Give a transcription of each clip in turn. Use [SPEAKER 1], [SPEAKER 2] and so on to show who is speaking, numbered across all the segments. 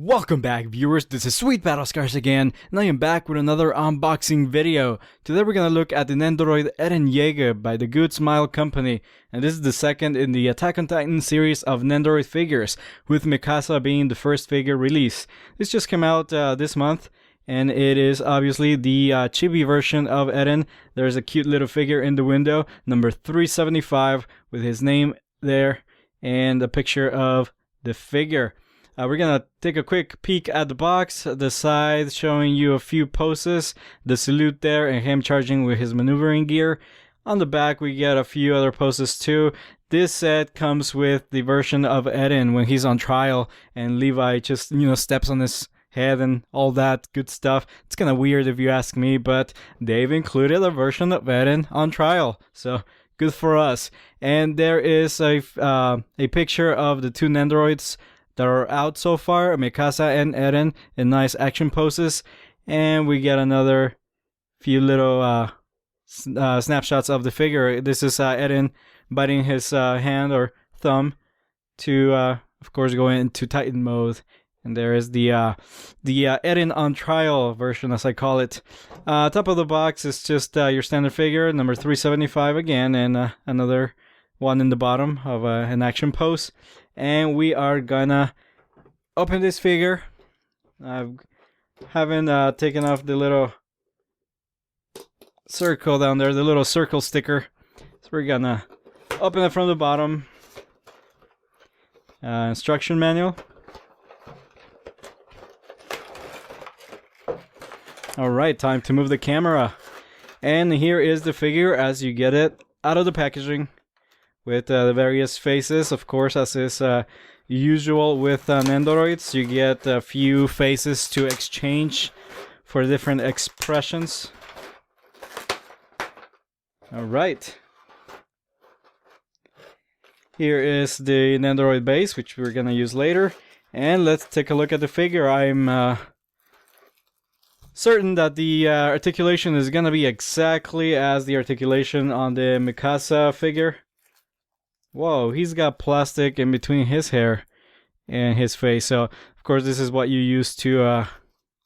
[SPEAKER 1] Welcome back, viewers. This is SweetBattlescars again, and I am back with another unboxing video. Today we're gonna look at the NENDOROID Eren Yeager by the Good Smile Company, and this is the second in the Attack on Titan series of NENDOROID figures, with Mikasa being the first figure release. This just came out this month, and it is obviously the chibi version of Eren. There's a cute little figure in the window, number 375, with his name there, and a picture of the figure. We're gonna take a quick peek at the box, the side showing you a few poses, the salute there, and him charging with his maneuvering gear. On the back we get a few other poses too. This set comes with the version of Eren when he's on trial and Levi just, steps on his head and all that good stuff. It's kinda weird if you ask me, but they've included a version of Eren on trial, so good for us. And there is a picture of the two NENDOROIDs that are out so far, Mikasa and Eren, in nice action poses, and we get another few little snapshots of the figure. This is Eren biting his hand or thumb to, of course, go into Titan mode. And there is the Eren on trial version, as I call it. Top of the box is just your standard figure, number 375 again, and another one in the bottom of an action pose. And we are gonna open this figure. I haven't taken off the little circle down there, the little circle sticker. So we're gonna open it from the bottom. Instruction manual. Alright, time to move the camera. And here is the figure as you get it out of the packaging, with the various faces. Of course, as is usual with NENDOROIDs, you get a few faces to exchange for different expressions. Alright. Here is the NENDOROID base, which we're gonna use later. And let's take a look at the figure. I'm certain that the articulation is gonna be exactly as the articulation on the Mikasa figure. Whoa, he's got plastic in between his hair and his face. So, of course, this is what you use to,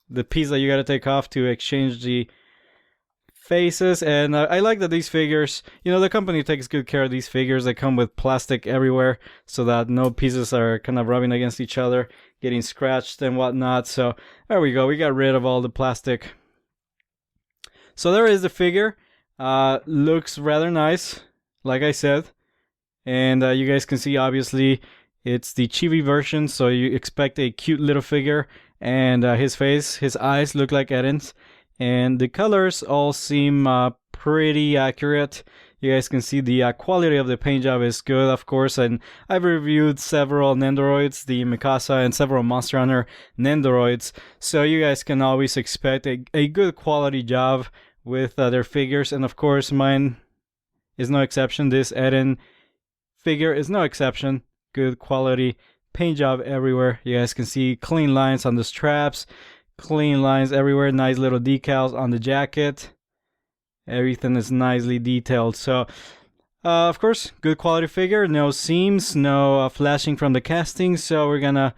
[SPEAKER 1] the piece that you gotta take off to exchange the faces. And I like that these figures, the company takes good care of these figures. They come with plastic everywhere so that no pieces are kind of rubbing against each other, getting scratched and whatnot. So, there we go. We got rid of all the plastic. So, there is the figure. Looks rather nice, like I said. And you guys can see, obviously, it's the chibi version, so you expect a cute little figure. And his face, his eyes look like Eren's. And the colors all seem pretty accurate. You guys can see the quality of the paint job is good, of course. And I've reviewed several NENDOROIDs, the Mikasa and several Monster Hunter NENDOROIDs. So you guys can always expect a good quality job with their figures. And of course, mine is no exception. This Eren figure is no exception. Good quality paint job everywhere. You guys can see clean lines on the straps, clean lines everywhere, nice little decals on the jacket. Everything is nicely detailed. So of course, good quality figure, no seams, no flashing from the casting. So we're gonna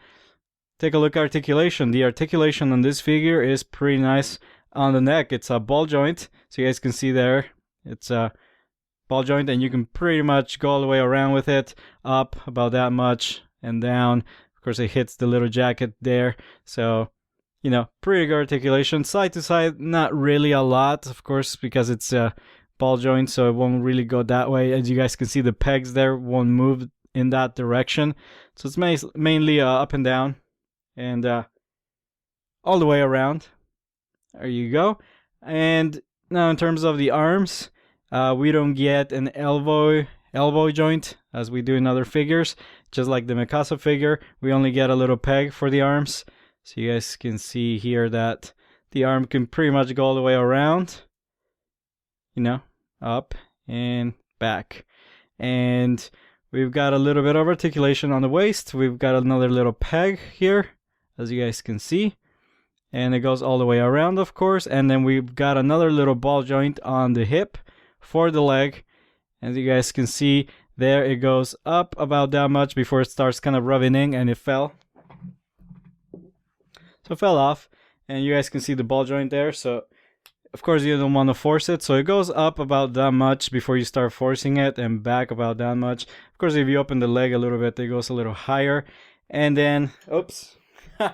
[SPEAKER 1] take a look at articulation. The articulation on this figure is pretty nice. On the neck, it's a ball joint, so you guys can see there, it's a ball joint, and you can pretty much go all the way around with it, up about that much and down. Of course, it hits the little jacket there, so pretty good articulation. Side to side, not really a lot, of course, because it's a ball joint, so it won't really go that way. As you guys can see, the pegs there won't move in that direction, so it's mainly up and down and all the way around. There you go. And now in terms of the arms, we don't get an elbow joint as we do in other figures. Just like the Mikasa figure, we only get a little peg for the arms. So you guys can see here that the arm can pretty much go all the way around, up and back. And we've got a little bit of articulation on the waist. We've got another little peg here, as you guys can see. And it goes all the way around, of course. And then we've got another little ball joint on the hip for the leg. As you guys can see, there it goes up about that much before it starts kind of rubbing in, and it fell. So it fell off, and you guys can see the ball joint there. So of course you don't want to force it, so it goes up about that much before you start forcing it, and back about that much. Of course, if you open the leg a little bit, it goes a little higher, and then oops, you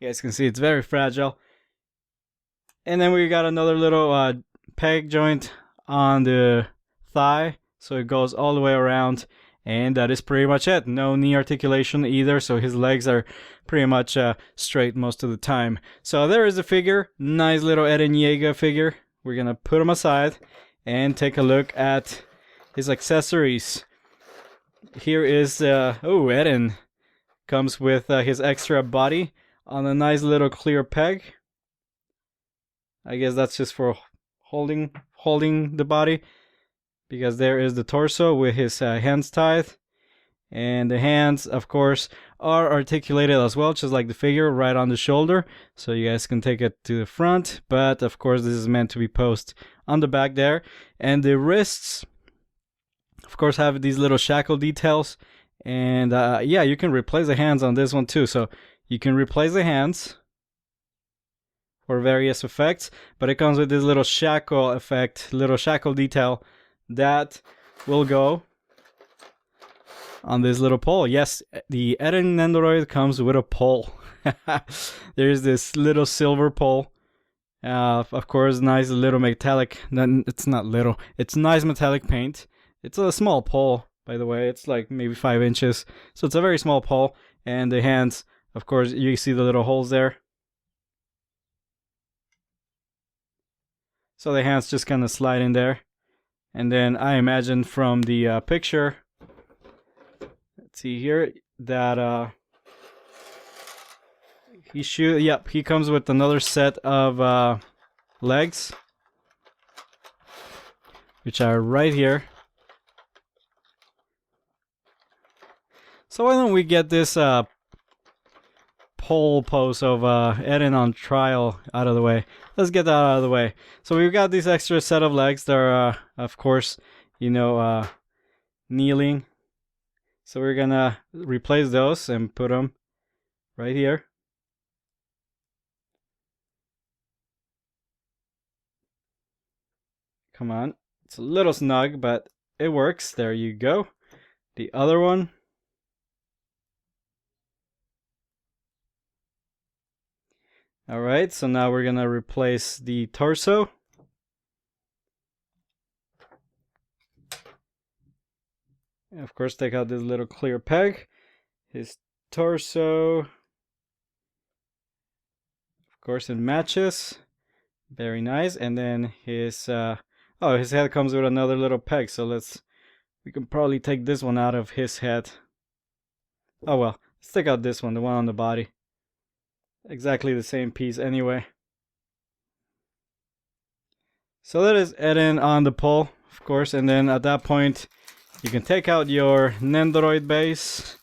[SPEAKER 1] guys can see it's very fragile. And then we got another little peg joint on the thigh, so it goes all the way around, and that is pretty much it. No knee articulation either, so his legs are pretty much straight most of the time. So there is the figure. Nice little Eren Yeager figure. We're gonna put him aside and take a look at his accessories. Here is Eren comes with his extra body on a nice little clear peg. I guess that's just for holding the body, because there is the torso with his hands tied, and the hands of course are articulated as well, just like the figure, right on the shoulder, so you guys can take it to the front, but of course this is meant to be posed on the back there. And the wrists of course have these little shackle details, and yeah, you can replace the hands on this one too, so you can replace the hands for various effects, but it comes with this little shackle effect, little shackle detail that will go on this little pole. Yes, the Eren Nendoroid comes with a pole. There's this little silver pole. Of course, nice little metallic. It's not little. It's nice metallic paint. It's a small pole, by the way. It's like maybe 5 inches, so it's a very small pole. And the hands, of course, you see the little holes there. So the hands just kind of slide in there. And then I imagine from the picture, let's see here, that he comes with another set of legs, which are right here. So why don't we get this pole pose of Eren on trial out of the way. Let's get that out of the way. So we've got these extra set of legs that are, of course, you know, kneeling. So we're gonna replace those and put them right here. Come on. It's a little snug, but it works. There you go. The other one. Alright, so now we're gonna replace the torso. And of course, take out this little clear peg. His torso. Of course, it matches. Very nice. And then his his head comes with another little peg, so we can probably take this one out of his head. Oh well, let's take out this one, the one on the body. Exactly the same piece anyway. So that is Eren on the pole, of course, and then at that point you can take out your Nendoroid base.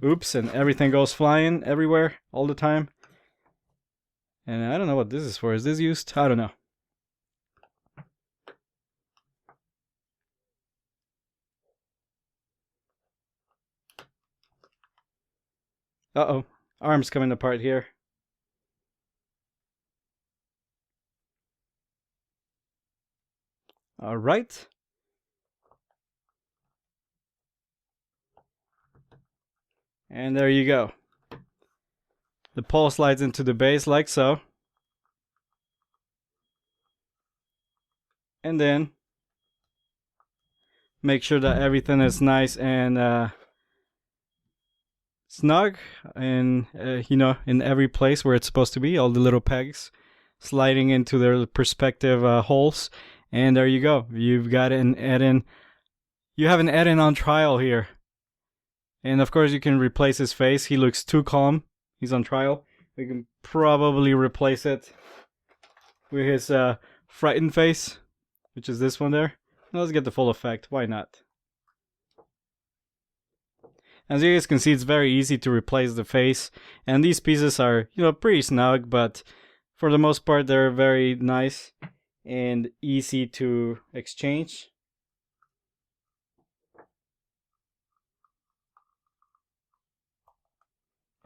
[SPEAKER 1] Oops, and everything goes flying everywhere all the time. And I don't know what this is for. Is this used? I don't know. Uh-oh. Arms coming apart here. All right. And there you go. The pole slides into the base like so. And then make sure that everything is nice and snug, and you know, in every place where it's supposed to be, all the little pegs sliding into their respective holes. And there you go. You've got an Eren. You have an Eren on trial here. And of course you can replace his face. He looks too calm. He's on trial. We can probably replace it with his frightened face, which is this one there. Now let's get the full effect. Why not? As you guys can see, it's very easy to replace the face, and these pieces are, you know, pretty snug, but for the most part they're very nice and easy to exchange.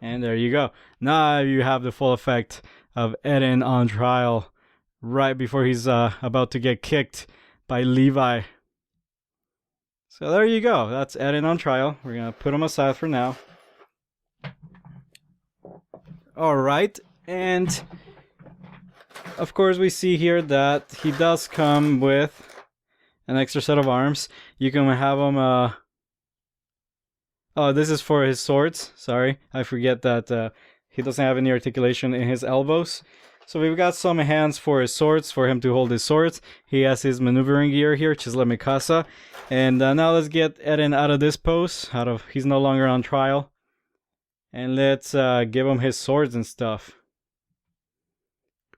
[SPEAKER 1] And there you go. Now you have the full effect of Eren on trial right before he's about to get kicked by Levi. So there you go. That's Eren on trial. We're going to put him aside for now. Alright, and of course we see here that he does come with an extra set of arms. You can have him... Oh, this is for his swords. Sorry, I forget that he doesn't have any articulation in his elbows. So we've got some hands for his swords, for him to hold his swords. He has his maneuvering gear here, Chisla Mikasa. And now let's get Eren out of this pose. He's no longer on trial. And let's give him his swords and stuff.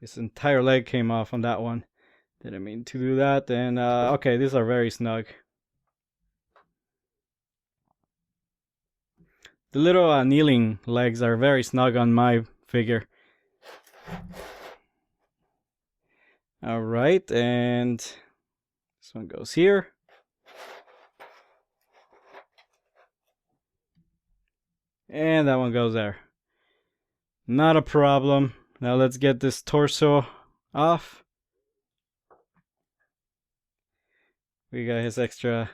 [SPEAKER 1] His entire leg came off on that one. Didn't mean to do that. And okay, these are very snug. The little kneeling legs are very snug on my figure. Alright, and this one goes here. And that one goes there. Not a problem. Now let's get this torso off. We got his extra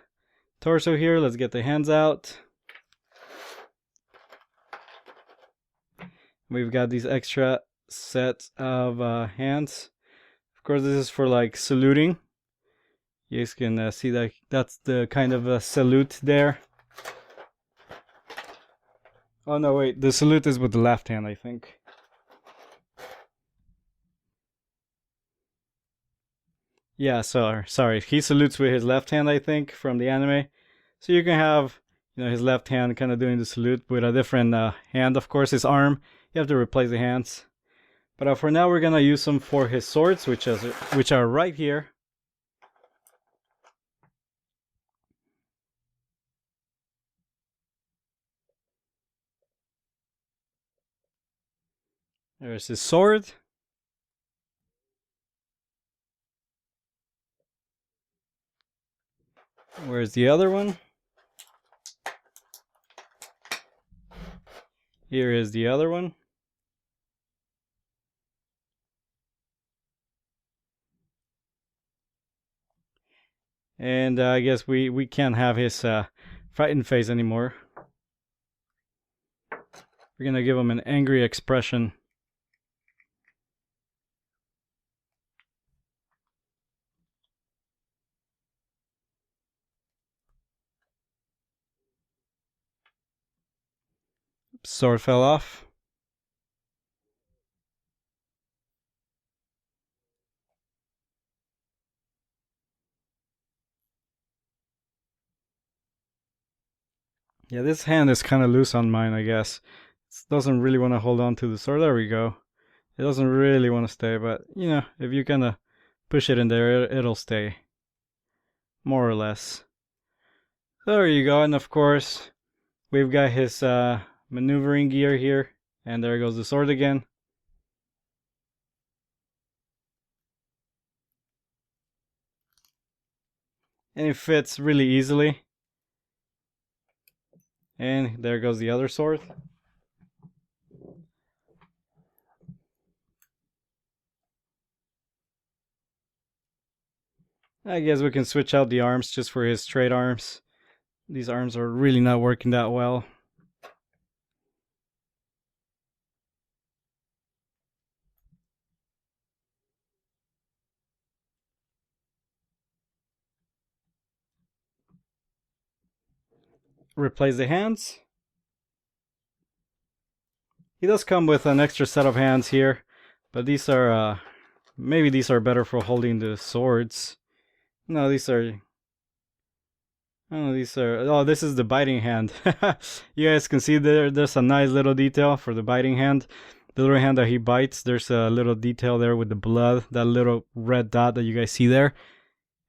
[SPEAKER 1] torso here. Let's get the hands out. We've got these extra sets of hands. Of course, this is for like saluting. You guys can see that that's the kind of a salute there. Oh no, wait, the salute is with the left hand, I think. Yeah, sorry. He salutes with his left hand, I think, from the anime. So you can have, his left hand kind of doing the salute with a different hand. Of course, his arm, you have to replace the hands. But for now, we're gonna use them for his swords, which are right here. There's his sword. Where's the other one? Here is the other one. And I guess we can't have his frightened face anymore. We're gonna give him an angry expression. Sword fell off. Yeah, this hand is kind of loose on mine, I guess. It doesn't really want to hold on to the sword. There we go. It doesn't really want to stay, but if you kind of push it in there, it'll stay. More or less. There you go, and of course, we've got his maneuvering gear here, and there goes the sword again. And it fits really easily. And there goes the other sword. I guess we can switch out the arms just for his straight arms. These arms are really not working that well. Replace the hands. He does come with an extra set of hands here, but these are maybe these are better for holding the swords. No, these are... Oh, this is the biting hand. You guys can see there's a nice little detail for the biting hand. The little hand that he bites, there's a little detail there with the blood, that little red dot that you guys see there.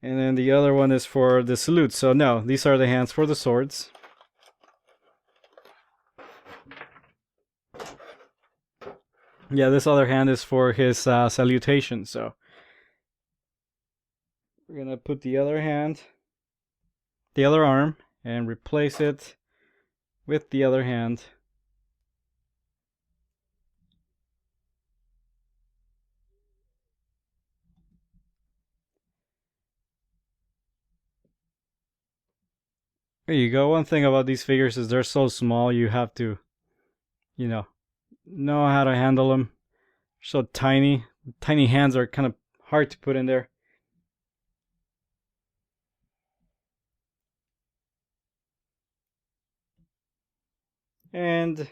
[SPEAKER 1] And then the other one is for the salute. So no, these are the hands for the swords. Yeah, this other hand is for his salutation, so we're gonna put the other hand, the other arm, and replace it with the other hand. There you go. One thing about these figures is they're so small, you have to, you know how to handle them. So tiny. Tiny hands are kind of hard to put in there. And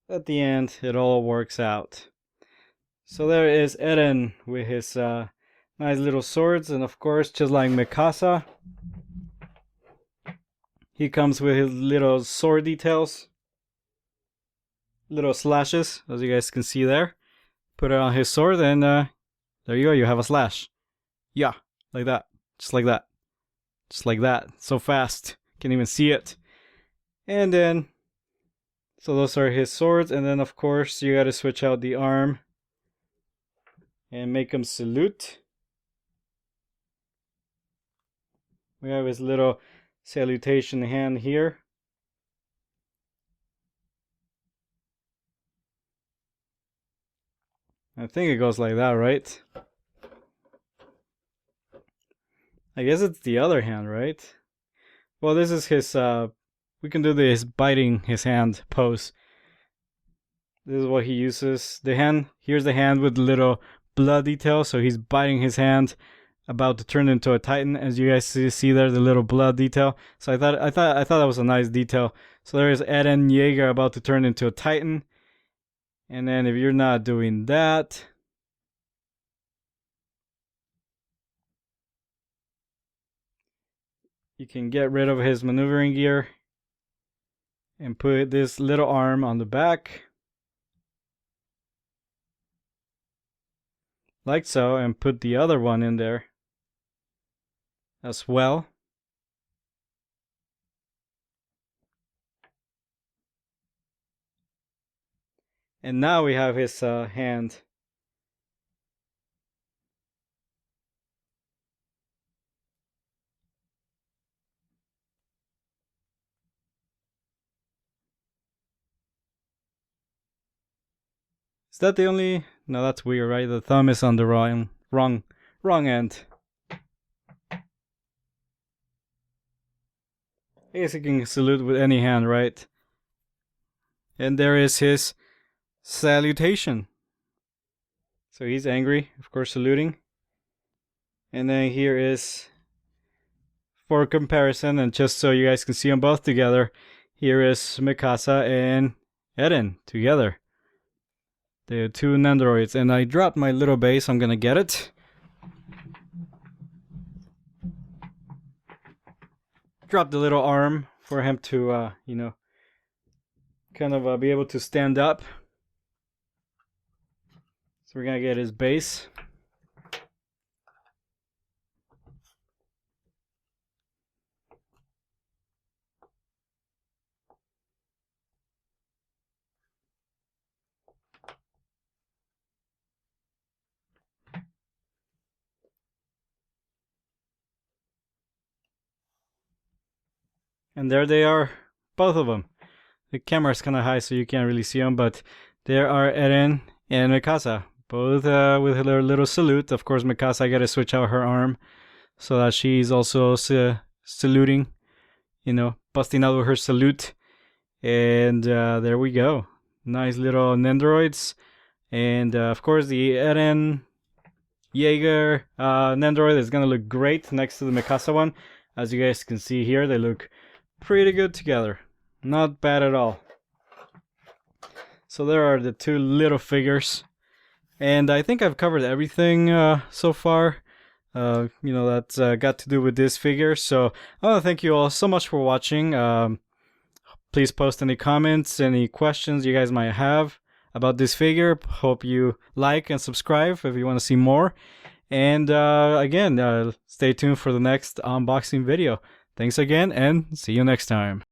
[SPEAKER 1] at the end, it all works out. So there is Eren with his nice little swords, and of course, just like Mikasa, he comes with his little sword details, little slashes, as you guys can see there. Put it on his sword, and there you go, you have a slash. Yeah, like that, just like that, just like that, so fast, can't even see it. And then, so those are his swords, and then of course, you gotta switch out the arm and make him salute. We have his little salutation hand here. I think it goes like that, right? I guess it's the other hand, right? Well, this is his, we can do this biting his hand pose. This is what he uses. The hand, here's the hand with the little blood detail, so he's biting his hand, about to turn into a titan. As you guys see there, the little blood detail. So I thought that was a nice detail. So there is Eren Yeager about to turn into a titan. And then if you're not doing that, you can get rid of his maneuvering gear and put this little arm on the back. Like so, and put the other one in there as well. And now we have his hand. Is that the only? No, that's weird, right? The thumb is on the wrong end. I guess you can salute with any hand, right? And there is his salutation. So he's angry, of course, saluting. And then here is, for comparison, and just so you guys can see them both together, here is Mikasa and Eren together. The two Nendoroids. And I dropped my little base, I'm gonna get it. Drop the little arm for him to, you know, kind of be able to stand up. So we're gonna get his base. And there they are, both of them. The camera's kind of high, so you can't really see them, but there are Eren and Mikasa, both with their little salute. Of course, Mikasa, I gotta switch out her arm so that she's also saluting, you know, busting out with her salute. And there we go. Nice little Nendoroids. And of course, the Eren Yeager Nendoroid is gonna look great next to the Mikasa one. As you guys can see here, they look pretty good together. Not bad at all. So there are the two little figures. And I think I've covered everything so far. You know, that's got to do with this figure. So I want to thank you all so much for watching. Please post any comments, any questions you guys might have about this figure. Hope you like and subscribe if you want to see more. And again, stay tuned for the next unboxing video. Thanks again, and see you next time.